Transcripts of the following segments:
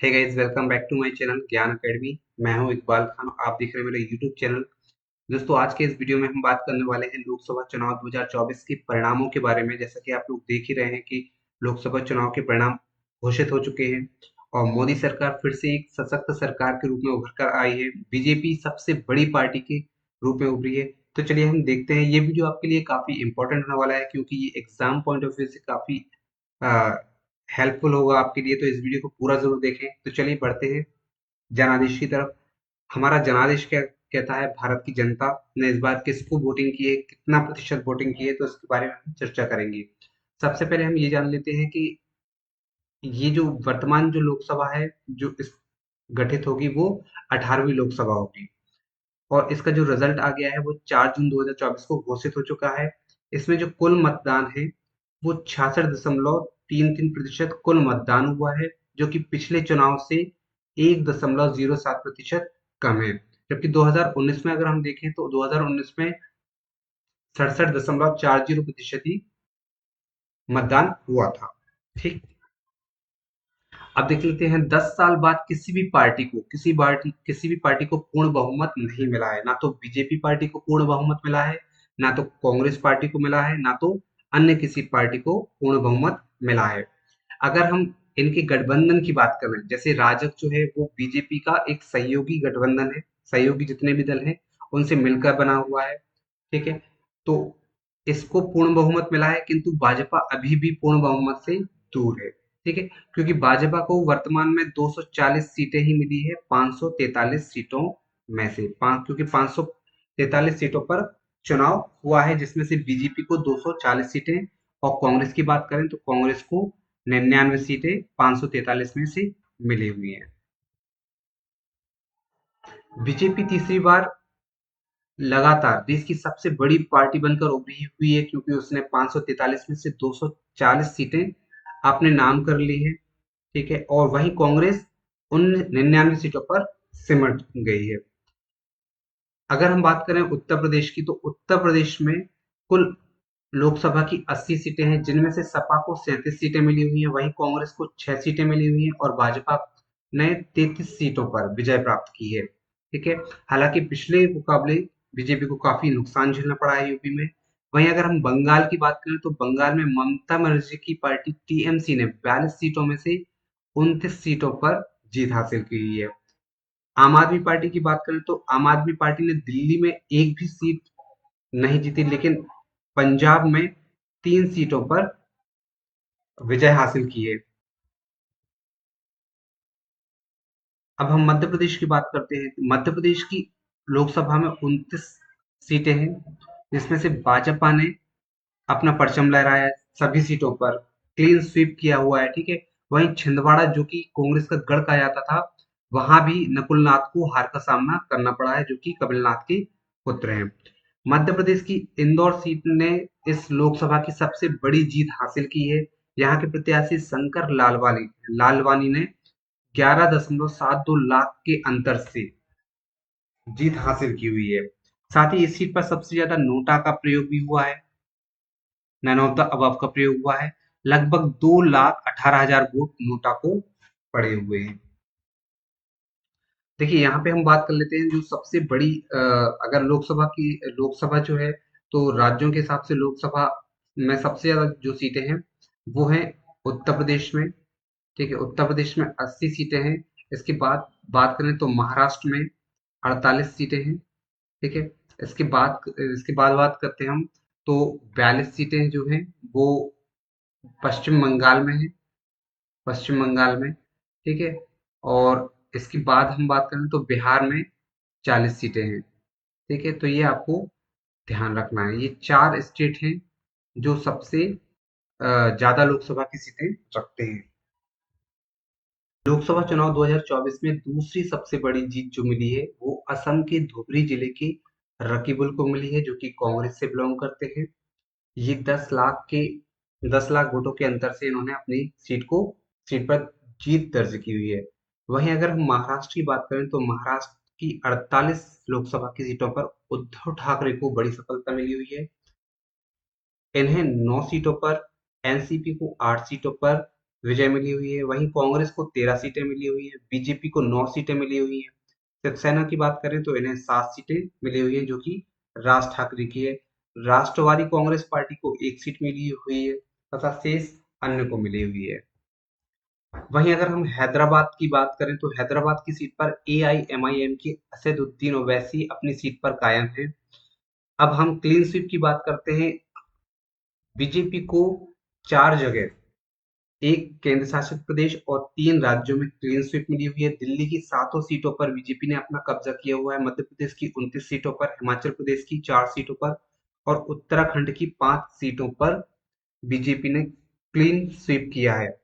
Hey guys, welcome back to my channel Gyan Academy. मैं हूं इकबाल खान, आप देख रहे हैं मेरा यूट्यूब चैनल। दोस्तों, आज के इस वीडियो में हम बात करने वाले हैं लोकसभा चुनाव 2024 के परिणामों के बारे में। जैसा कि आप लोग देख ही रहे हैं कि लोकसभा चुनाव के परिणाम घोषित हो चुके हैं और मोदी सरकार फिर से एक सशक्त सरकार के रूप में उभर कर आई है। बीजेपी सबसे बड़ी पार्टी के रूप में उभरी है। तो चलिए हम देखते हैं। ये वीडियो आपके लिए काफी इंपॉर्टेंट होने वाला है क्योंकि ये एग्जाम पॉइंट ऑफ व्यू से काफी हेल्पफुल होगा आपके लिए। तो इस वीडियो को पूरा जरूर देखें। तो चलिए बढ़ते हैं जनादेश की तरफ। हमारा जनादेश क्या कहता है? भारत की जनता ने इस बार किसको वोटिंग की है, कितना प्रतिशत वोटिंग की है, तो इसके बारे में हम चर्चा करेंगे। सबसे पहले हम ये जान लेते हैं कि ये जो वर्तमान जो लोकसभा है जो इस गठित होगी वो 18वीं लोकसभा होगी और इसका जो रिजल्ट आ गया है वो 4 जून 2024 को घोषित हो चुका है। इसमें जो कुल मतदान है वो 66.33% कुल मतदान हुआ है, जो कि पिछले चुनाव से 1.07% कम है। जबकि 2019 में अगर हम देखें तो 2019 में 67.40% ही मतदान हुआ था। ठीक। अब देख लेते हैं 10 साल बाद किसी भी पार्टी को पूर्ण बहुमत नहीं मिला है। ना तो बीजेपी पार्टी को पूर्ण बहुमत मिला है, ना तो कांग्रेस पार्टी को मिला है, ना तो अन्य किसी पार्टी को पूर्ण बहुमत मिला है। अगर हम इनके गठबंधन की बात करें, जैसे राजग जो है वो बीजेपी का एक सहयोगी गठबंधन है। सहयोगी जितने भी दल हैं उनसे मिलकर बना हुआ है। ठीक है। तो इसको पूर्ण बहुमत मिला है, किंतु भाजपा अभी भी पूर्ण बहुमत से दूर है। ठीक है। क्योंकि भाजपा को वर्तमान में 240 सीटें ही मिली है 543 सीटों में से। क्योंकि 543 सीटों पर चुनाव हुआ है, जिसमें से बीजेपी को 240 सीटें और कांग्रेस की बात करें तो कांग्रेस को 99 सीटें 543 में से मिली हुई है। बीजेपी तीसरी बार लगातार देश की सबसे बड़ी पार्टी बनकर उभरी हुई है, क्योंकि उसने 543 में से 240 सीटें अपने नाम कर ली है। ठीक है। और वहीं कांग्रेस उन 99 सीटों पर सिमट गई है। अगर हम बात करें उत्तर प्रदेश की, तो उत्तर प्रदेश में कुल लोकसभा की 80 सीटें हैं, जिनमें से सपा को 37 सीटें मिली हुई हैं, वहीं कांग्रेस को 6 सीटें मिली हुई हैं और भाजपा ने 33 सीटों पर विजय प्राप्त की है। ठीक है। हालांकि पिछले मुकाबले बीजेपी को काफी नुकसान झेलना पड़ा है यूपी में। वहीं अगर हम बंगाल की बात करें तो बंगाल में ममता बनर्जी की पार्टी टीएमसी ने 42 सीटों में से 29 सीटों पर जीत हासिल की है। आम आदमी पार्टी की बात करें तो आम आदमी पार्टी ने दिल्ली में एक भी सीट नहीं जीती, लेकिन पंजाब में 3 सीटों पर विजय हासिल की है। अब हम मध्य प्रदेश की बात करते हैं। मध्य प्रदेश की लोकसभा में 29 सीटें हैं, जिसमें से भाजपा ने अपना परचम लहराया है सभी सीटों पर, क्लीन स्वीप किया हुआ है। ठीक है। वहीं छिंदवाड़ा, जो कि कांग्रेस का गढ़ कहा जाता था, वहां भी नकुल नाथ को हार का सामना करना पड़ा है, जो कि कमलनाथ के पुत्र हैं। मध्य प्रदेश की इंदौर सीट ने इस लोकसभा की सबसे बड़ी जीत हासिल की है। यहाँ के प्रत्याशी शंकर लालवानी ने 11.72 लाख के अंतर से जीत हासिल की हुई है। साथ ही इस सीट पर सबसे ज्यादा नोटा का प्रयोग भी हुआ है। नन ऑफ द अबव का प्रयोग हुआ है। लगभग 2,18,000 वोट नोटा को पड़े हुए हैं। देखिए, यहाँ पे हम बात कर लेते हैं जो सबसे बड़ी अगर लोकसभा जो है, तो राज्यों के हिसाब से लोकसभा में सबसे ज्यादा जो सीटें हैं वो हैं उत्तर प्रदेश में। ठीक है। उत्तर प्रदेश में 80 सीटें हैं। इसके बाद बात करें तो महाराष्ट्र में 48 सीटें हैं। ठीक है। इसके बाद बात करते हैं हम, तो 42 सीटें जो हैं वो पश्चिम बंगाल में है। पश्चिम बंगाल में। ठीक है। और इसके बाद हम बात करें तो बिहार में 40 सीटें हैं। ठीक है। तो ये आपको ध्यान रखना है। ये 4 स्टेट हैं जो सबसे ज्यादा लोकसभा की सीटें रखते हैं। लोकसभा चुनाव 2024 में दूसरी सबसे बड़ी जीत जो मिली है वो असम के धुबरी जिले के रकिबुल को मिली है, जो कि कांग्रेस से बिलोंग करते हैं। ये 10 लाख वोटों के अंतर से इन्होंने अपनी सीट पर जीत दर्ज की हुई है। वहीं अगर हम महाराष्ट्र की बात करें तो महाराष्ट्र की 48 लोकसभा की सीटों पर उद्धव ठाकरे को बड़ी सफलता मिली हुई है। इन्हें 9 सीटों पर, एनसीपी को 8 सीटों पर, विजय मिली हुई है। वहीं कांग्रेस को 13 सीटें मिली हुई है, बीजेपी को 9 सीटें मिली हुई हैं। शिवसेना की बात करें तो इन्हें 7 सीटें मिली हुई हैं, जो कि राज ठाकरे की है। राष्ट्रवादी कांग्रेस पार्टी को 1 सीट मिली हुई है तथा शेष अन्य को मिली हुई है। वहीं अगर हम हैदराबाद की बात करें तो हैदराबाद की सीट पर एआईएमआईएम के असदुद्दीन ओवैसी अपनी सीट पर कायम है। अब हम क्लीन स्वीप की बात करते हैं। बीजेपी को 4 जगह, एक केंद्र शासित प्रदेश और 3 राज्यों में क्लीन स्वीप मिली हुई है। दिल्ली की 7 सीटों पर बीजेपी ने अपना कब्जा किया हुआ है, मध्य प्रदेश की 29 सीटों पर, हिमाचल प्रदेश की 4 सीटों पर और उत्तराखंड की 5 सीटों पर बीजेपी ने क्लीन स्वीप किया है।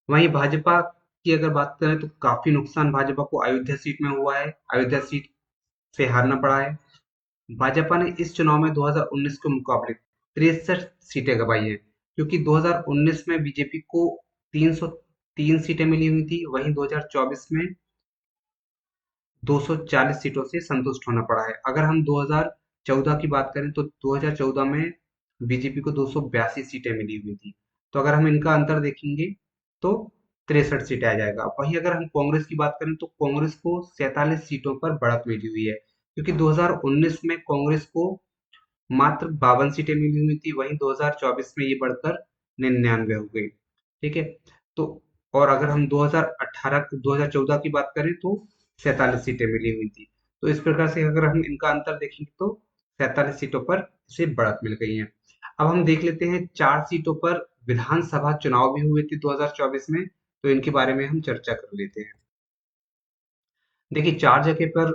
वहीं भाजपा की अगर बात करें तो काफी नुकसान भाजपा को अयोध्या सीट में हुआ है, अयोध्या सीट से हारना पड़ा है। भाजपा ने इस चुनाव में 2019 के मुकाबले 63 सीटें गंवाई हैं, क्योंकि 2019 में बीजेपी को 303 सीटें मिली हुई थी। वहीं 2024 में 240 सीटों से संतुष्ट होना पड़ा है। अगर हम 2014 की बात करें तो 2014 में बीजेपी को 282 सीटें मिली हुई थी। तो अगर हम इनका अंतर देखेंगे तो 63 सीटें आ जाएगा। वहीं अगर हम कांग्रेस की बात करें तो कांग्रेस को 47 सीटों पर बढ़त मिली हुई है, क्योंकि 2019 में कांग्रेस को मात्र 52 सीटें मिली हुई थी। वहीं 2024 में ये बढ़कर 99 हो गई। ठीक है। तो और अगर हम 2018 2014 की बात करें तो 47 सीटें मिली हुई थी। तो इस प्रकार से अगर हम इनका अंतर देखेंगे तो 47 सीटों पर इसे बढ़त मिल गई है। अब हम देख लेते हैं 4 सीटों पर विधानसभा चुनाव भी हुए थे 2024 में, तो इनके बारे में हम चर्चा कर लेते हैं। देखिए 4 जगह पर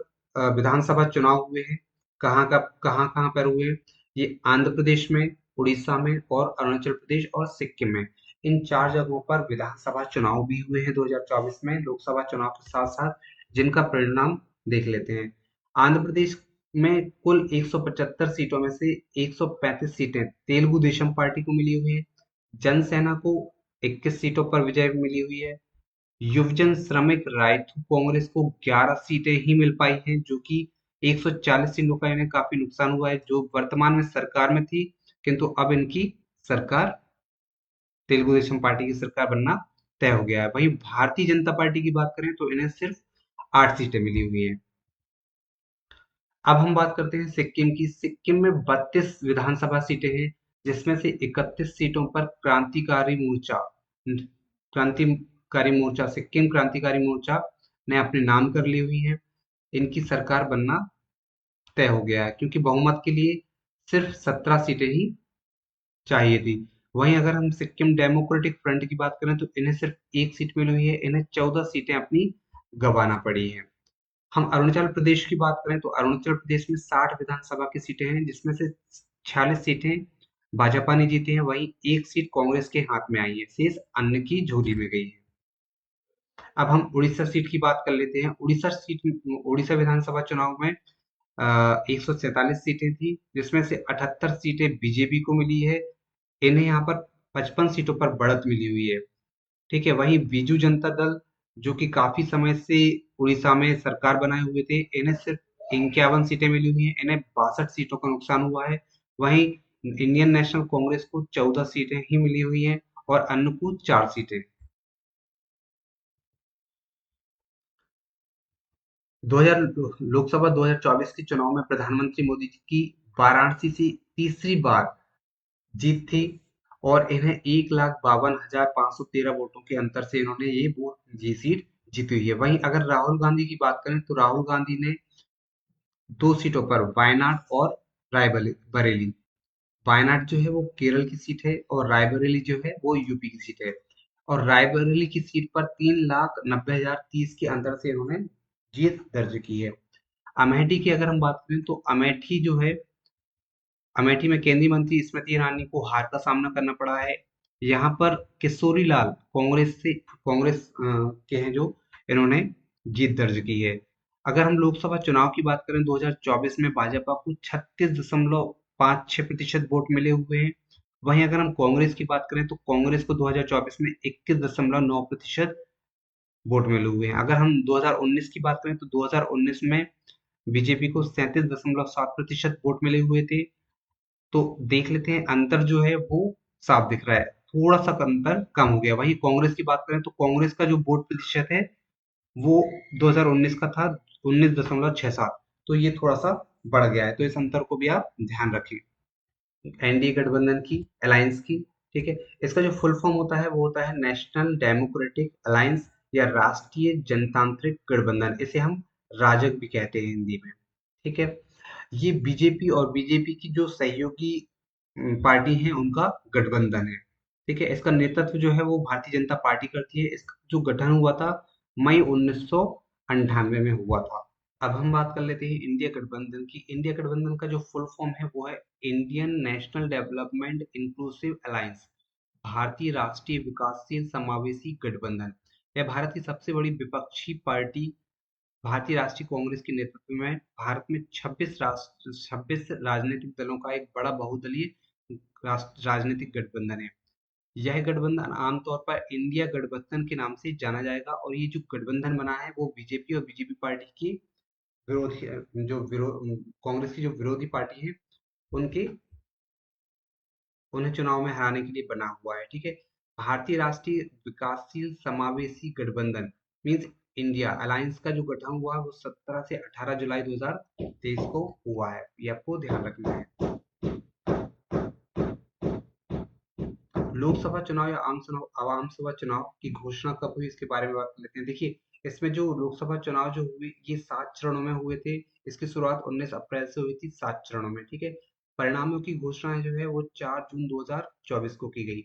विधानसभा चुनाव हुए हैं। कहाँ-कहाँ पर हुए? ये आंध्र प्रदेश में, उड़ीसा में और अरुणाचल प्रदेश और सिक्किम में। इन 4 जगहों पर विधानसभा चुनाव भी हुए हैं 2024 में, लोकसभा चुनाव के साथ-साथ, जिनका परिणाम देख लेते हैं। आंध्र प्रदेश में कुल 175 सीटों में से 135 सीटें तेलुगु देशम पार्टी को मिली हुई है। जनसेना को 21 सीटों पर विजय मिली हुई है। युवजन श्रमिक रायतू कांग्रेस को 11 सीटें ही मिल पाई हैं, जो कि 140 सीटों का इन्हें काफी नुकसान हुआ है, जो वर्तमान में सरकार में थी, किंतु अब इनकी सरकार तेलुगु देशम पार्टी की सरकार बनना तय हो गया है। वहीं भारतीय जनता पार्टी की बात करें तो इन्हें सिर्फ 8 सीटें मिली हुई हैं। अब हम बात करते हैं सिक्किम की। सिक्किम में 32 विधानसभा सीटें हैं, जिसमें से 31 सीटों पर क्रांतिकारी मोर्चा, सिक्किम क्रांतिकारी मोर्चा ने अपने नाम कर ली हुई है। इनकी सरकार बनना तय हो गया है, क्योंकि बहुमत के लिए सिर्फ 17 सीटें ही चाहिए थी। वहीं अगर हम सिक्किम डेमोक्रेटिक फ्रंट की बात करें तो इन्हें सिर्फ 1 सीट मिली हुई है, इन्हें 14 सीटें अपनी गंवाना पड़ी है। हम अरुणाचल प्रदेश की बात करें तो अरुणाचल प्रदेश में 60 विधानसभा की सीटें हैं, जिसमें से 46 सीटें भाजपा ने जीती हैं, वहीं 1 सीट कांग्रेस के हाथ में आई है, शेष अन्य की झोली में गई है। अब हम उड़ीसा सीट की बात कर लेते हैं। उड़ीसा विधानसभा चुनाव में 147 सीटें थी, जिसमें से 78 सीटें बीजेपी को मिली है। इन्हें यहाँ पर 55 सीटों पर बढ़त मिली हुई है। ठीक है। वहीं बीजू जनता दल, जो कि काफी समय से उड़ीसा में सरकार बनाए हुए थे, इन्हें सिर्फ 51 सीटें मिली हुई हैं, इन्हें 62 सीटों का नुकसान हुआ है। वहीं इंडियन नेशनल कांग्रेस को 14 सीटें ही मिली हुई हैं और अन्य को 4 सीटें। 2000 लोकसभा 2024 के चुनाव में प्रधानमंत्री मोदी जी की वाराणसी से तीसरी बार जीत थी और इन्हें 1,52,513 वोटों के अंतर से इन्होंने ये सीट जीती हुई है। वहीं अगर राहुल गांधी की बात करें तो राहुल गांधी ने 2 सीटों पर वायनाड और रायबरेली, वायनाड जो है वो केरल की सीट है और रायबरेली जो है वो यूपी की सीट है। और रायबरेली की सीट पर 3,90,030 के अंतर से इन्होंने जीत दर्ज की है। अमेठी की अगर हम बात करें तो अमेठी जो है, अमेठी में केंद्रीय मंत्री स्मृति ईरानी को हार का सामना करना पड़ा है। यहाँ पर किशोरी लाल कांग्रेस के हैं, जो इन्होंने जीत दर्ज की है। अगर हम लोकसभा चुनाव की बात करें 2024 में भाजपा को 36.56% वोट मिले हुए हैं। वहीं अगर हम कांग्रेस की बात करें तो कांग्रेस को 2024 में 21.9% वोट मिले हुए हैं। अगर हम 2019 की बात करें तो 2019 में बीजेपी को 37.7% वोट मिले हुए थे। तो देख लेते हैं अंतर जो है वो साफ दिख रहा है। थोड़ा सा अंतर कम हो गया। वहीं कांग्रेस की बात करें तो कांग्रेस का जो वोट प्रतिशत है वो 2019 का था 19.67, तो ये थोड़ा सा बढ़ गया है। तो इस अंतर को भी आप ध्यान रखें। एनडीए गठबंधन की, अलायंस की, ठीक है। इसका जो फुल फॉर्म होता है वो होता है नेशनल डेमोक्रेटिक अलायंस या राष्ट्रीय जनतांत्रिक गठबंधन। इसे हम राजग भी कहते हैं हिंदी में, ठीक है। ये बीजेपी और बीजेपी की जो सहयोगी पार्टी है उनका गठबंधन है, ठीक है। इसका नेतृत्व जो है वो भारतीय जनता पार्टी करती है। इसका जो गठन हुआ था मई 1998 में हुआ था। अब हम बात कर लेते हैं इंडिया गठबंधन की। इंडिया गठबंधन का जो फुल फॉर्म है वो है Indian national development inclusive alliance, भारतीय राष्ट्रीय विकासशील समावेशी गठबंधन। यह भारत की सबसे बड़ी विपक्षी पार्टी भारतीय राष्ट्रीय कांग्रेस के नेतृत्व में भारत में 26 राजनीतिक दलों का एक बड़ा बहुदलीय राजनीतिक गठबंधन है। यह गठबंधन आमतौर पर इंडिया गठबंधन के नाम से जाना जाएगा, और ये जो गठबंधन बना है वो बीजेपी और बीजेपी पार्टी की विरोधी जो कांग्रेस की जो विरोधी पार्टी है उनके उन्हें चुनाव में हराने के लिए बना हुआ है, ठीक है। भारतीय राष्ट्रीय विकासशील समावेशी गठबंधन मीन्स इंडिया अलायंस का जो गठन हुआ है वो 17 से 18 जुलाई 2023 को हुआ है। ये आपको ध्यान रखना है। लोकसभा चुनाव या आम चुनाव आम सभा चुनाव की घोषणा कब हुई इसके बारे में बात कर लेते हैं। देखिए, इसमें जो लोकसभा चुनाव जो हुए ये 7 चरणों में हुए थे। इसकी शुरुआत 19 अप्रैल से हुई थी 7 चरणों में, ठीक है। परिणामों की घोषणा जो है वो 4 जून 2024 को की गई।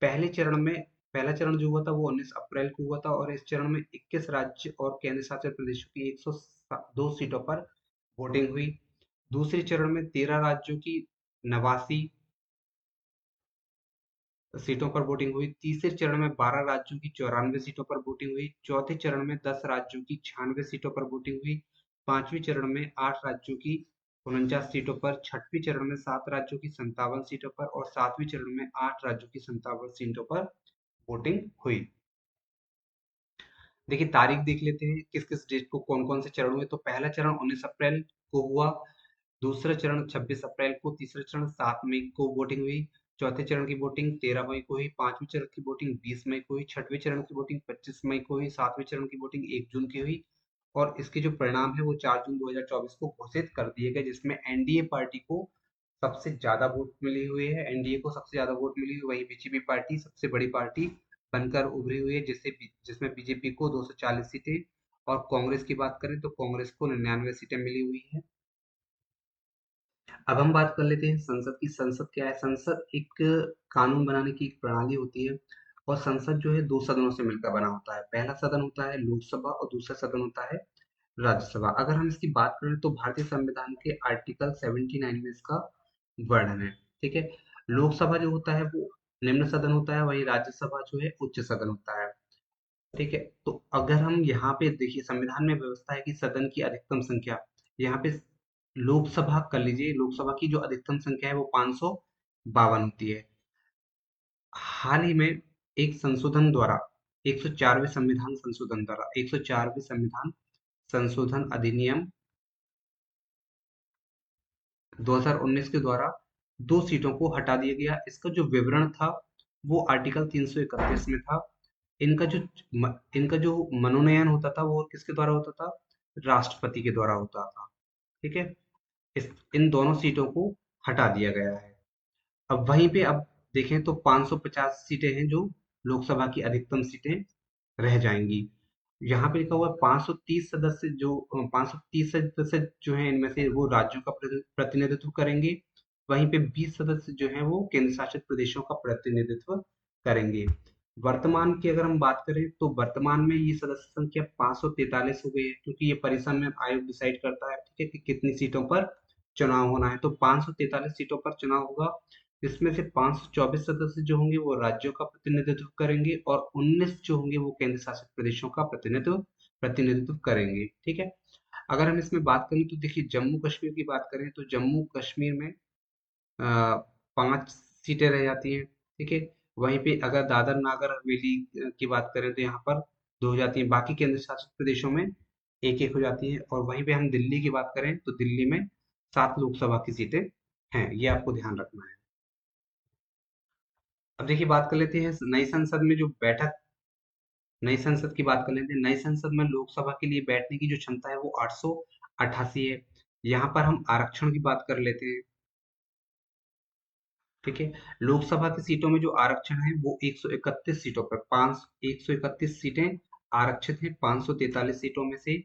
पहले चरण में पहला चरण जो हुआ था वो 19 अप्रैल को हुआ था, और इस चरण में 21 राज्य और केंद्र शासित प्रदेशों की 102 सीटों पर वोटिंग हुई। दूसरे चरण में 13 राज्यों की 89 सीटों पर वोटिंग हुई। तीसरे चरण में 12 राज्यों की 94 सीटों पर वोटिंग हुई। चौथे चरण में 10 राज्यों की 96 सीटों पर वोटिंग हुई। पांचवें चरण में 8 राज्यों की 49 सीटों पर। छठवें चरण में 7 राज्यों की 57 सीटों पर, और सातवें चरण में 8 राज्यों की 57 सीटों पर वोटिंग हुई। देखिए, तारीख देख लेते हैं किस किस डेट को कौन कौन से चरण हुए। तो पहला चरण 19 अप्रैल को हुआ। दूसरा चरण 26 अप्रैल को। तीसरा चरण 7 मई को वोटिंग हुई। चौथे चरण की वोटिंग 13 मई को हुई। पांचवें चरण की वोटिंग 20 मई को हुई। छठवें चरण की वोटिंग 25 मई को हुई। सातवें चरण की वोटिंग 1 जून की हुई। और इसके जो परिणाम है वो 4 जून 2024 को घोषित कर दिए गए, जिसमें एनडीए पार्टी को सबसे ज्यादा वोट मिली हुई है। एनडीए को सबसे ज्यादा वोट मिली हुई, वही बीजेपी पार्टी सबसे बड़ी पार्टी बनकर उभरी हुई है, जिसमें बीजेपी को 240 सीटें और कांग्रेस की बात करें तो कांग्रेस को 99 सीटें मिली हुई है। अब हम बात कर लेते हैं संसद की। संसद क्या है? संसद एक कानून बनाने की एक प्रणाली होती है, और संसद जो है दो सदनों से मिलकर बना होता है। पहला सदन होता है लोकसभा और दूसरा सदन होता है राज्यसभा। अगर हम इसकी बात करें तो भारतीय संविधान के आर्टिकल 79 में इसका वर्णन है, ठीक है। लोकसभा जो होता है वो निम्न सदन होता है, वही राज्यसभा जो है उच्च सदन होता है, ठीक है। तो अगर हम यहाँ पे देखिए, संविधान में व्यवस्था है कि सदन की अधिकतम संख्या, यहाँ पे लोकसभा कर लीजिए, लोकसभा की जो अधिकतम संख्या है वो 552 होती है। हाल ही में एक संशोधन द्वारा 104वें संविधान संशोधन द्वारा 104वें संविधान संशोधन अधिनियम 2019 के द्वारा दो सीटों को हटा दिया गया। इसका जो विवरण था वो आर्टिकल 331 में था। इनका जो मनोनयन होता था वो किसके द्वारा होता था? राष्ट्रपति के द्वारा होता था, ठीक है। इन दोनों सीटों को हटा दिया गया है। अब वहीं पे अब देखें तो 550 सीटें हैं जो लोकसभा की अधिकतम सीटें रह जाएंगी। यहाँ पे लिखा हुआ है 530 सदस्य, जो 530 सदस्य जो हैं इनमें से वो राज्यों का प्रतिनिधित्व करेंगे। वहीं पे 20 सदस्य जो हैं वो केंद्र शासित प्रदेशों का प्रतिनिधित्व करेंगे। वर्तमान की अगर हम बात करें तो वर्तमान में ये सदस्य संख्या 543 हो गई है, क्योंकि ये परिसंघ आयोग डिसाइड करता है, ठीक है, कि कितनी सीटों पर चुनाव होना है। तो 543 सीटों पर चुनाव होगा, जिसमें से 524 सदस्य जो होंगे वो राज्यों का प्रतिनिधित्व करेंगे, और 19 जो होंगे वो केंद्र शासित प्रदेशों का प्रतिनिधित्व प्रतिनिधित्व करेंगे, ठीक है। अगर हम इसमें बात करें तो देखिए, जम्मू कश्मीर की बात करें तो जम्मू कश्मीर में 5 सीटें रह जाती हैं, ठीक है। वहीं पे अगर दादर नागर हवेली की बात करें तो यहाँ पर 2 हो जाती हैं। बाकी केंद्र शासित प्रदेशों में एक एक हो जाती है। और वहीं पे हम दिल्ली की बात करें तो दिल्ली में 7 लोकसभा की सीटें हैं। ये आपको ध्यान रखना है। अब देखिए बात कर लेते हैं नई संसद में जो बैठक, नई संसद की बात कर लेते हैं। नई संसद में लोकसभा के लिए बैठने की जो क्षमता है वो 888 है। यहाँ पर हम आरक्षण की बात कर लेते हैं। ठीक है, लोकसभा की सीटों में जो आरक्षण है वो 131 सीटों पर, 131 सीटें आरक्षित हैं 543 सीटों में से।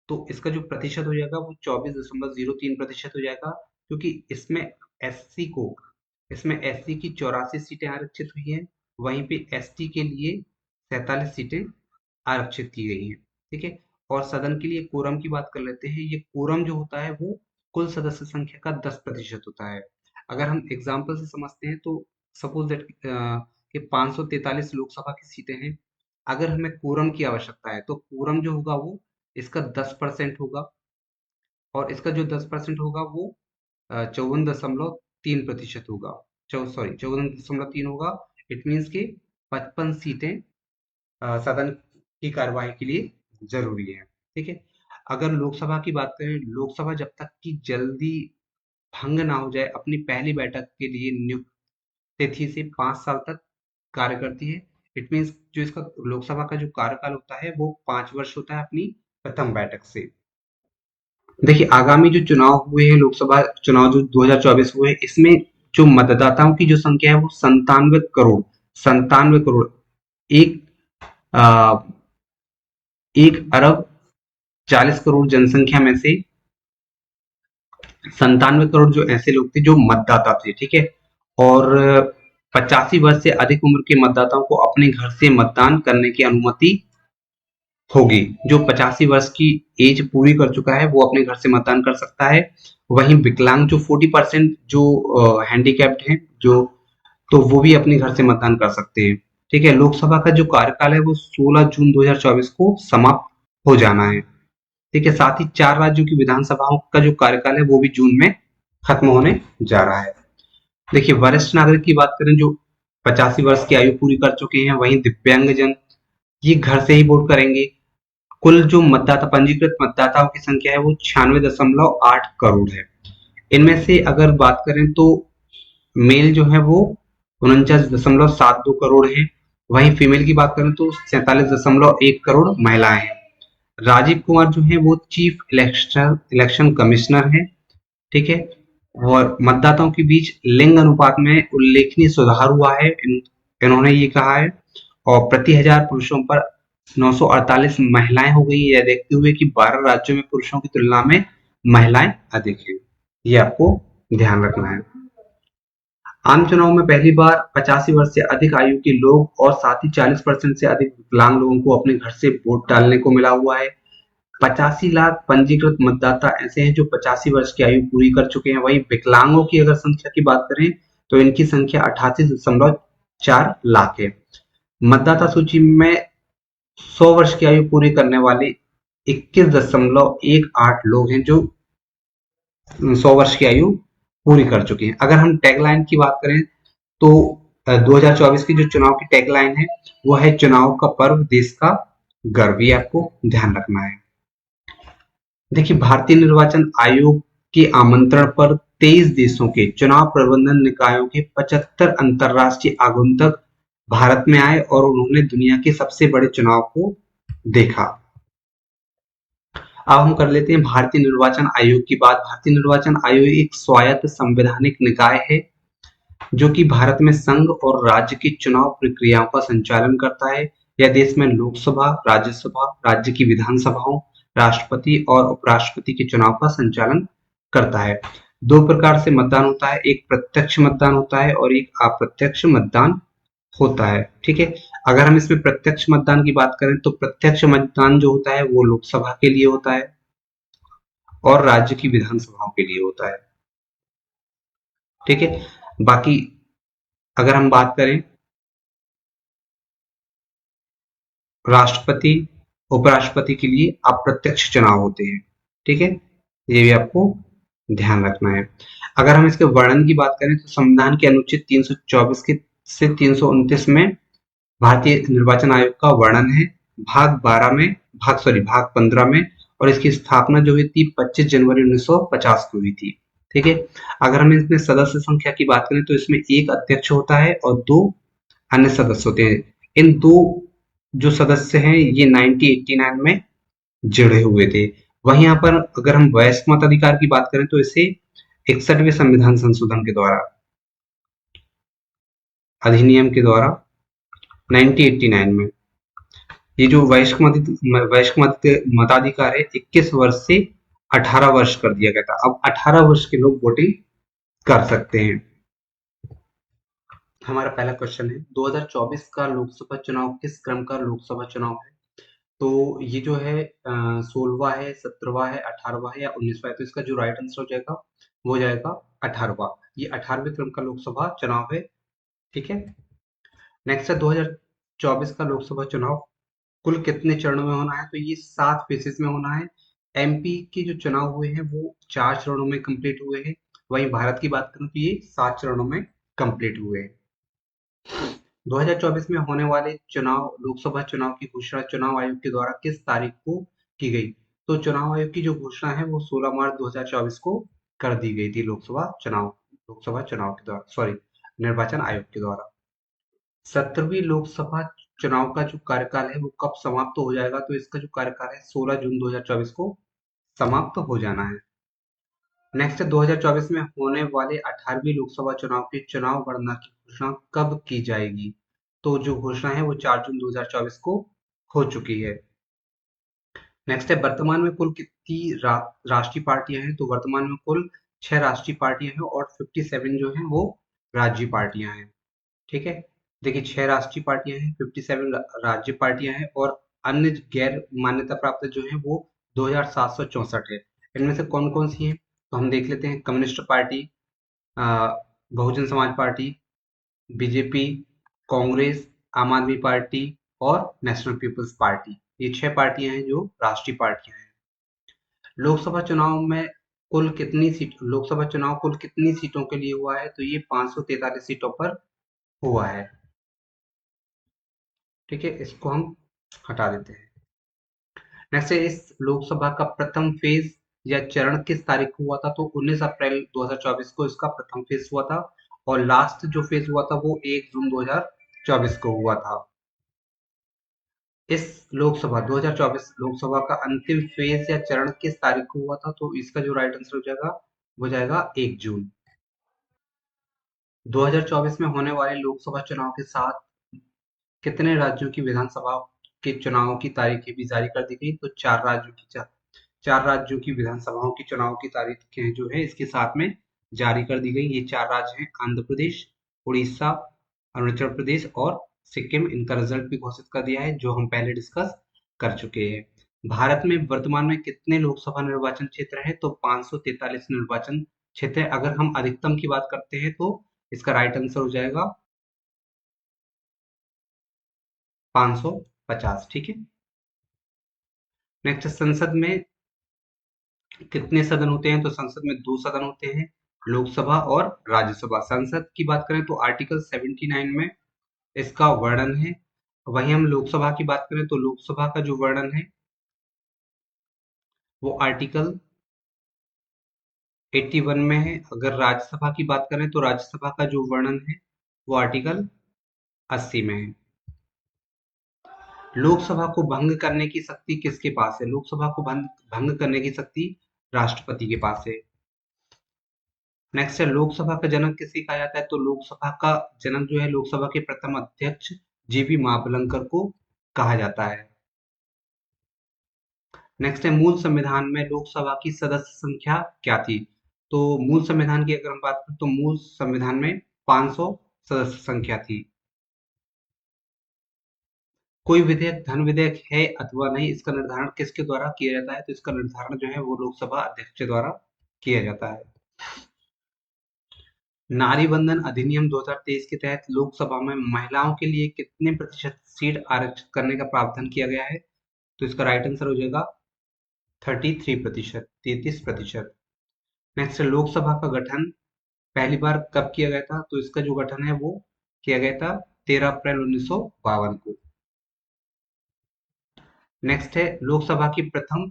तो इसका जो प्रतिशत हो जाएगा वो 24.03% हो जाएगा, क्योंकि एससी को इसमें एससी की 84 सीटें आरक्षित हुई हैं, वहीं पे एसटी के लिए 47 सीटें आरक्षित की गई हैं। ठीक है, और सदन के लिए कोरम की बात कर लेते हैं। ये कोरम जो होता है वो कुल सदस्य संख्या का 10% होता है। अगर हम एग्जाम्पल से समझते हैं तो सपोज दैट कि 543 लोकसभा की सीटें हैं। अगर हमें कोरम की आवश्यकता है तो कोरम जो होगा वो इसका 10% होगा, और इसका जो 10% होगा वो 54.3% होगा। सॉरी, 54.3 होगा। इट मीन्स कि 55 सीटें सदन की कार्यवाही के लिए जरूरी है। ठीक है, अगर लोकसभा की बात करें, लोकसभा जब तक कि जल्दी भंग ना हो जाए अपनी पहली बैठक के लिए नियुक्त तिथि से 5 साल तक कार्य करती है। इट मीन्स जो इसका लोकसभा का जो कार्यकाल होता है वो 5 वर्ष होता है अपनी प्रथम बैठक से। देखिए आगामी जो चुनाव हुए हैं, लोकसभा चुनाव जो 2024 हुए, इसमें जो मतदाताओं की जो संख्या है वो 97 करोड़, 97 करोड़, एक आ, 1 अरब 40 करोड़ जनसंख्या में से 97 करोड़ जो ऐसे लोग थे जो मतदाता थे। ठीक है, और 85 वर्ष से अधिक उम्र के मतदाताओं को अपने घर से मतदान करने की अनुमति होगी। जो 85 वर्ष की एज पूरी कर चुका है वो अपने घर से मतदान कर सकता है। वहीं विकलांग जो 40% जो हैंडीकैप्ड हैं जो, तो वो भी अपने घर से मतदान कर सकते हैं। ठीक है, लोकसभा का जो कार्यकाल है वो 16 जून 2024 को समाप्त हो जाना है। ठीक है, साथ ही 4 राज्यों की विधानसभाओं का जो कार्यकाल है वो भी जून में खत्म होने जा रहा है। देखिए वरिष्ठ नागरिक की बात करें जो 85 वर्ष की आयु पूरी कर चुके हैं, वहीं दिव्यांगजन ये घर से ही वोट करेंगे। कुल जो मतदाता पंजीकृत मतदाताओं की संख्या है वो 96.8 करोड़ है। इनमें से अगर बात करें तो मेल जो है वो 49.72 करोड़ है। वहीं फीमेल की बात करें तो 47.1 करोड़ महिलाएं हैं। राजीव कुमार जो है वो चीफ इलेक्शन कमिश्नर है। ठीक है, और मतदाताओं के बीच लिंग अनुपात में उल्लेखनीय सुधार हुआ है, इन्होंने ये कहा है। और प्रति हजार पुरुषों पर 948 महिलाएं हो गई, यह देखते हुए कि 12 राज्यों में पुरुषों की तुलना में महिलाएं अधिक हैं। ये आपको ध्यान रखना है। आम चुनाव में पहली बार 85 वर्ष से अधिक आयु के लोग और साथ ही 40% से अधिक विकलांग लोगों को अपने घर से वोट डालने को मिला हुआ है। 85 लाख पंजीकृत मतदाता ऐसे हैं जो 85 वर्ष की आयु पूरी कर चुके हैं। वहीं विकलांगों की अगर संख्या की बात करें तो इनकी संख्या 88.4 लाख है। मतदाता सूची में 100 वर्ष की आयु पूरी करने वाले 21.18 लोग हैं जो 100 वर्ष की आयु पूरी कर चुके हैं। अगर हम टैगलाइन की बात करें तो 2024 की जो चुनाव की टैगलाइन है वो है चुनाव का पर्व देश का गर्व। ये आपको ध्यान रखना है। देखिए भारतीय निर्वाचन आयोग के आमंत्रण पर 23 देशों के चुनाव प्रबंधन निकायों के 75 अंतरराष्ट्रीय आगंतुक भारत में आए और उन्होंने दुनिया के सबसे बड़े चुनाव को देखा। अब हम कर लेते हैं भारतीय निर्वाचन आयोग की बात। भारतीय निर्वाचन आयोग एक स्वायत्त संवैधानिक निकाय है जो कि भारत में संघ और राज्य की चुनाव प्रक्रियाओं का संचालन करता है। यह देश में लोकसभा, राज्यसभा, राज्य की विधानसभाओं, राष्ट्रपति और उपराष्ट्रपति के चुनाव का संचालन करता है। 2 प्रकार से मतदान होता है, एक प्रत्यक्ष मतदान होता है और एक अप्रत्यक्ष मतदान होता है। ठीक है, अगर हम इसमें प्रत्यक्ष मतदान की बात करें तो प्रत्यक्ष मतदान जो होता है वो लोकसभा के लिए होता है और राज्य की विधानसभाओं के लिए होता है। ठीक है, बाकी अगर हम बात करें राष्ट्रपति, उपराष्ट्रपति के लिए अप्रत्यक्ष चुनाव होते हैं। ठीक है, ये भी आपको ध्यान रखना है। अगर हम इसके वर्णन की बात करें तो संविधान के अनुच्छेद 324 के से 329 में भारतीय निर्वाचन आयोग का वर्णन है। भाग 15 में, और इसकी स्थापना जो हुई थी 25 जनवरी 1950 को हुई थी। ठीक है, अगर हम इसमें सदस्य संख्या की बात करें तो इसमें एक अध्यक्ष होता है और 2 अन्य सदस्य होते हैं। इन दो जो सदस्य हैं ये 1989 में जुड़े हुए थे। वहीं यहाँ पर अगर हम वयस्क मताधिकार की बात करें तो इसे 61वें संविधान संशोधन के द्वारा, अधिनियम के द्वारा 1989 में ये जो मताधिकार है 21 वर्ष से 18 वर्ष कर दिया गया था। अब 18 वर्ष के लोग वोटिंग कर सकते हैं। हमारा पहला क्वेश्चन है 2024 का लोकसभा चुनाव किस क्रम का लोकसभा चुनाव है? तो ये जो है 16वां है, 17वां है, 18वां है या 19वां है? तो इसका जो राइट आंसर हो जाएगा वो हो जाएगा 18वां। ये 18वें क्रम का लोकसभा चुनाव है। ठीक है। नेक्स्ट है 2024 का लोकसभा चुनाव कुल कितने चरणों में होना है? तो ये 7 फेजेस में होना है। एमपी के जो चुनाव हुए हैं वो 4 चरणों में कंप्लीट हुए हैं। वहीं भारत की बात करूं तो ये 7 चरणों में कंप्लीट हुए हैं। 2024 में होने वाले चुनाव लोकसभा चुनाव की घोषणा चुनाव आयोग के द्वारा किस तारीख को की गई? तो चुनाव आयोग की जो घोषणा है वो 16 मार्च 2024 को कर दी गई थी लोकसभा चुनाव के द्वारा, सॉरी, निर्वाचन आयोग के द्वारा। 17वीं लोकसभा चुनाव का जो कार्यकाल है वो कब समाप्त हो जाएगा? तो इसका जो कार्यकाल है 16 जून 2024 को समाप्त हो जाना है। नेक्स्ट 2024 में होने वाले 18वीं लोकसभा चुनाव के चुनाव गणना की घोषणा कब की जाएगी? तो जो घोषणा है वो 4 जून 2024 को हो चुकी है। नेक्स्ट है वर्तमान में कुल कितनी राष्ट्रीय पार्टियां हैं? तो वर्तमान में कुल 6 राष्ट्रीय पार्टियां हैं और 57 जो हैं वो राज्य पार्टियां हैं। ठीक है। देखिए 6 राष्ट्रीय पार्टियां हैं, 57 राज्य पार्टियां हैं और अन्य गैर मान्यता प्राप्त जो हैं वो 2764 है। इनमें से कौन कौन सी हैं? तो हम देख लेते हैं। कम्युनिस्ट पार्टी, अ, बहुजन समाज पार्टी, बीजेपी, कांग्रेस, आम आदमी पार्टी और नेशनल पीपल्स पार्टी। ये 6 पार्टियां हैं जो राष्ट्रीय पार्टियां हैं। लोकसभा चुनाव कुल कितनी सीटों के लिए हुआ है? तो ये 543 सीटों पर हुआ है। ठीक है, इसको हम हटा देते हैं। नेक्स्ट है इस लोकसभा का प्रथम फेज या चरण किस तारीख को हुआ था? तो 19 अप्रैल 2024 को इसका प्रथम फेज हुआ था और लास्ट जो फेज हुआ था वो 1 जून 2024 को हुआ था। इस 2024 लोकसभा का अंतिम फेज या चरण किस तारीख को हुआ था? तो इसका जो राइट आंसर हो जाएगा वो जाएगा 1 जून। 2024 में होने वाले लोकसभा चुनाव के साथ कितने राज्यों की विधानसभा के चुनाव की तारीखें भी जारी कर दी गई? तो 4 राज्यों की विधानसभाओं की चुनाव की तारीखें जो है इसके साथ में जारी कर दी गई। ये 4 राज्य हैं आंध्र प्रदेश, उड़ीसा, अरुणाचल प्रदेश और सिक्किम। इनका रिजल्ट भी घोषित कर दिया है जो हम पहले डिस्कस कर चुके हैं। भारत में वर्तमान में कितने लोकसभा निर्वाचन क्षेत्र हैं? तो 543 निर्वाचन क्षेत्र है। अगर हम अधिकतम की बात करते हैं तो इसका राइट आंसर हो जाएगा 550। ठीक है। नेक्स्ट संसद में कितने सदन होते हैं? तो संसद में 2 सदन होते हैं, लोकसभा और राज्यसभा। संसद की बात करें तो आर्टिकल 79 में इसका वर्णन है। वहीं हम लोकसभा की बात करें तो लोकसभा का जो वर्णन है वो आर्टिकल 81 में है। अगर राज्यसभा की बात करें तो राज्यसभा का जो वर्णन है वो आर्टिकल 80 में है। लोकसभा को भंग करने की शक्ति किसके पास है? लोकसभा को भंग करने की शक्ति राष्ट्रपति के पास है। नेक्स्ट है लोकसभा का जनक किसे कहा जाता है? तो लोकसभा का जनक जो है लोकसभा के प्रथम अध्यक्ष जीवी महाबलंकर को कहा जाता है। नेक्स्ट है मूल संविधान में लोकसभा की सदस्य संख्या क्या थी? तो मूल संविधान की अगर हम बात करें तो मूल संविधान में 500 सदस्य संख्या थी। कोई विधेयक धन विधेयक है अथवा नहीं, इसका निर्धारण किसके द्वारा किया जाता है? तो इसका निर्धारण जो है वो लोकसभा अध्यक्ष के द्वारा किया जाता है। नारी बंधन अधिनियम 2023 के तहत लोकसभा में महिलाओं के लिए कितने प्रतिशत सीट आरक्षित करने का प्रावधान किया गया है? तो इसका राइट आंसर हो जाएगा 33%, 33%। नेक्स्ट लोकसभा का गठन पहली बार कब किया गया था? तो इसका जो गठन है वो किया गया था 13 अप्रैल 1952 को। नेक्स्ट है लोकसभा की प्रथम,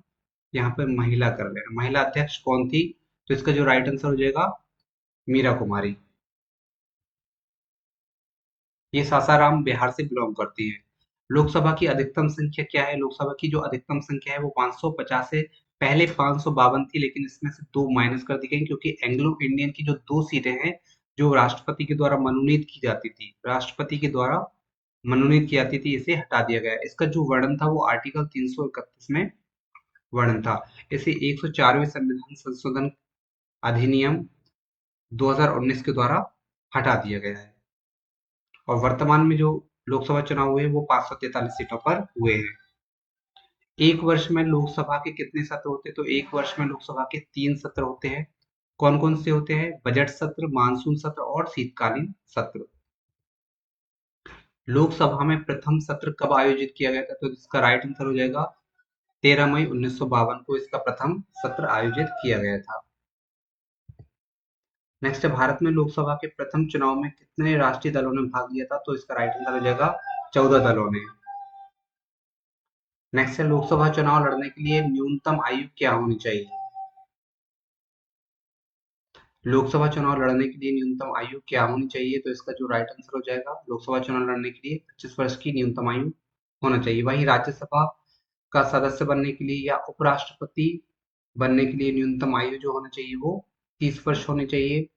यहाँ पे महिला कर रहे हैं, महिला अध्यक्ष कौन थी? तो इसका जो राइट आंसर हो जाएगा मीरा कुमारी। ये सासाराम बिहार से बिलोंग करती है। लोकसभा की अधिकतम संख्या क्या है? लोकसभा की जो अधिकतम संख्या है वो 550 है। पहले 552 थी, लेकिन इसमें से 2 माइनस कर दी गई क्योंकि एंग्लो इंडियन की जो 2 सीटें हैं, जो राष्ट्रपति के द्वारा मनोनीत की जाती थी, राष्ट्रपति के द्वारा मनोनीत की जाती थी, इसे हटा दिया गया। इसका जो वर्णन था वो आर्टिकल 331 में वर्णन था। इसे 104वें संविधान संशोधन अधिनियम 2019 के द्वारा हटा दिया गया है। और वर्तमान में जो लोकसभा चुनाव हुए वो 543 सीटों पर हुए हैं। एक वर्ष में लोकसभा के कितने सत्र होते हैं? तो एक वर्ष में लोकसभा के 3 सत्र होते हैं। कौन कौन से होते हैं? बजट सत्र, मानसून सत्र और शीतकालीन सत्र। लोकसभा में प्रथम सत्र कब आयोजित किया गया था? तो इसका राइट आंसर हो जाएगा 13 मई 1952 को इसका प्रथम सत्र आयोजित किया गया था। नेक्स्ट है, भारत में लोकसभा के प्रथम चुनाव में कितने राष्ट्रीय दलों ने भाग लिया था? तो इसका राइट आंसर हो जाएगा 14 दलों ने। नेक्स्ट है, लोकसभा चुनाव लड़ने के लिए न्यूनतम आयु क्या होनी चाहिए? लोकसभा चुनाव लड़ने के लिए न्यूनतम आयु क्या होनी चाहिए? तो इसका जो राइट आंसर हो जाएगा, लोकसभा चुनाव लड़ने के लिए 25 वर्ष की न्यूनतम आयु होना चाहिए। वहीं राज्यसभा का सदस्य बनने के लिए या उपराष्ट्रपति बनने के लिए न्यूनतम आयु जो होना चाहिए वो 30 वर्ष होनी चाहिए।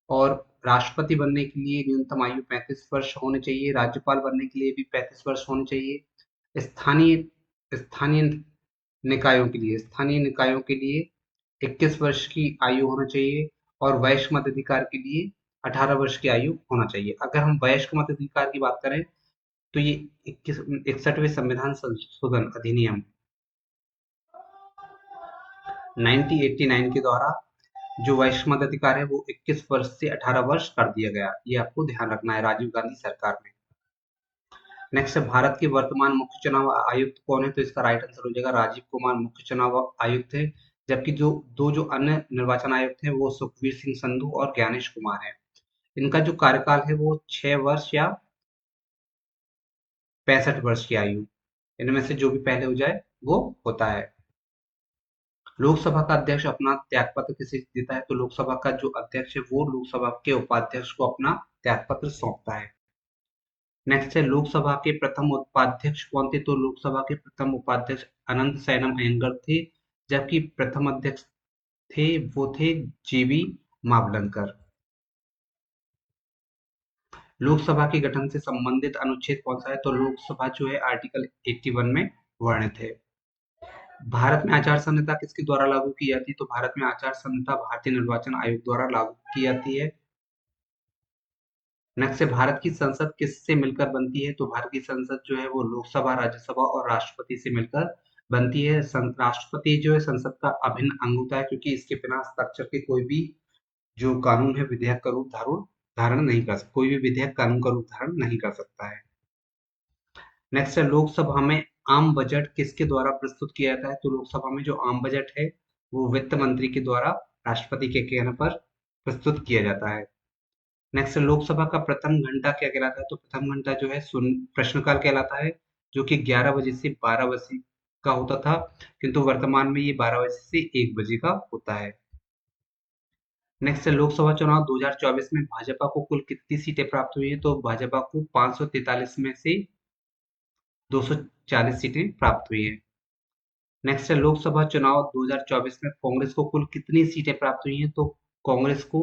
और राष्ट्रपति बनने के लिए न्यूनतम आयु 35 वर्ष होनी चाहिए। राज्यपाल बनने के लिए भी 35 वर्ष होनी चाहिए। स्थानीय स्थानीय स्थानीय निकायों के लिए 21 वर्ष की आयु होना चाहिए। और वयस्क मताधिकार के लिए 18 वर्ष की आयु होना चाहिए। अगर हम वयस्क मताधिकार की बात करें तो ये 61वें संविधान संशोधन अधिनियम 1989 के द्वारा जो वयस्क मताधिकार है वो 21 वर्ष से 18 वर्ष कर दिया गया। ये आपको ध्यान रखना है राजीव गांधी सरकार में। नेक्स्ट है, भारत के वर्तमान मुख्य चुनाव आयुक्त कौन है? तो इसका राइट आंसर हो जाएगा राजीव कुमार मुख्य चुनाव आयुक्त है। जबकि जो अन्य निर्वाचन आयुक्त हैं वो सुखबीर सिंह संधू और ज्ञानेश कुमार हैं। इनका जो कार्यकाल है वो 6 वर्ष या 65 वर्ष की आयु, इनमें से जो भी पहले हो जाए वो होता है। लोकसभा का अध्यक्ष अपना त्यागपत्र किसे देता है? तो लोकसभा का जो अध्यक्ष है वो लोकसभा के उपाध्यक्ष को अपना त्यागपत्र सौंपता है। नेक्स्ट है, लोकसभा के प्रथम उपाध्यक्ष कौन थे? तो लोकसभा के प्रथम उपाध्यक्ष अनंत सैनम अयंगर थे। जबकि प्रथम अध्यक्ष थे वो थे जीवी मावलंकर। लोकसभा के गठन से संबंधित अनुच्छेद कौन सा है? तो लोकसभा जो है आर्टिकल 81 में वर्णित है। भारत में आचार संहिता किसके द्वारा लागू की जाती है? तो भारत में आचार संहिता भारतीय निर्वाचन आयोग द्वारा लागू की जाती है। नेक्स्ट है, भारत की संसद किससे मिलकर बनती है? तो भारत की संसद जो है वो लोकसभा, राज्यसभा और राष्ट्रपति से मिलकर बनती है। राष्ट्रपति जो है संसद का अभिन्न अंग होता है क्योंकि इसके बिना हस्ताक्षर के कोई भी जो कानून है विधेयक का रूप धारण धारण नहीं कर सकता, कोई भी विधेयक कानून का रूप धारण नहीं कर सकता है। नेक्स्ट है, लोकसभा में आम बजट किसके द्वारा प्रस्तुत किया जाता है? तो लोकसभा में जो आम बजट है वो वित्त मंत्री के द्वारा राष्ट्रपति के कहने पर प्रस्तुत किया जाता है। नेक्स्ट, लोकसभा का प्रथम घंटा क्या कहलाता है? तो प्रथम घंटा जो है प्रश्नकाल कहलाता है, जो कि 11 बजे से 12 बजे का होता था, किंतु वर्तमान में ये 12 बजे से 1 बजे का होता है। नेक्स्ट है, लोकसभा चुनाव 2024 में भाजपा को कुल कितनी सीटें प्राप्त हुई है? तो भाजपा को 543 में से 240 सीटें प्राप्त हुई है। नेक्स्ट है, लोकसभा चुनाव 2024 में कांग्रेस को कुल कितनी सीटें प्राप्त हुई हैं? तो कांग्रेस को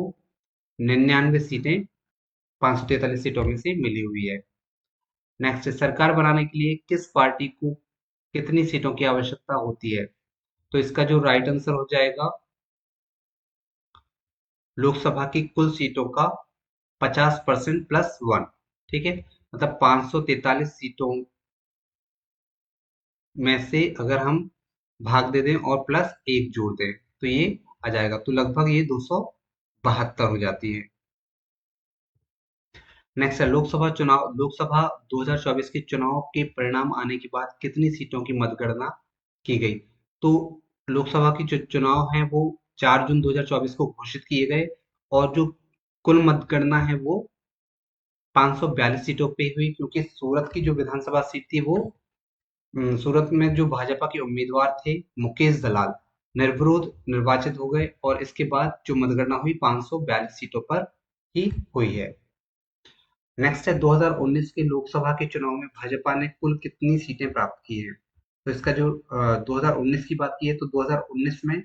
99 सीटें 543 सीटों में से मिली हुई है। नेक्स्ट, सरकार बनाने के लिए किस पार्टी को कितनी सीटों की आवश्यकता होती है? तो इसका जो राइट आंसर हो जाएगा लोकसभा की कुल सीटों का 50% प्लस 1। ठीक है, मतलब 543 सीटों में से अगर हम भाग दे दें और प्लस 1 जोड़ दें तो ये आ जाएगा, तो लगभग ये 272 हो जाती है। नेक्स्ट है, लोकसभा 2024 के चुनाव के परिणाम आने के बाद कितनी सीटों की मतगणना की गई? तो लोकसभा की जो चुनाव है वो 4 जून 2024 को घोषित किए गए और जो कुल मतगणना है वो 542 सीटों पे हुई, क्योंकि सूरत की जो विधानसभा सीट थी वो सूरत में जो भाजपा के उम्मीदवार थे मुकेश दलाल निर्विरोध निर्वाचित हो गए और इसके बाद जो मतगणना हुई 542 सीटों पर ही हुई है। नेक्स्ट है 2019 के लोकसभा के चुनाव में भाजपा ने कुल कितनी सीटें प्राप्त की हैं। तो इसका जो 2019 की बात की है तो 2019 में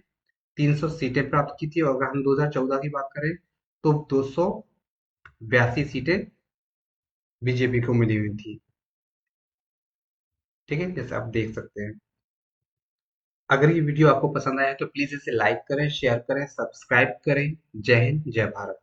300 सीटें प्राप्त की थी, और अगर हम 2014 की बात करें तो 282 सीटें बीजेपी को मिली हुई थी। ठीक है, जैसे आप देख सकते हैं। अगर ये वीडियो आपको पसंद आया तो प्लीज इसे लाइक करें, शेयर करें, सब्सक्राइब करें। जय हिंद, जय भारत।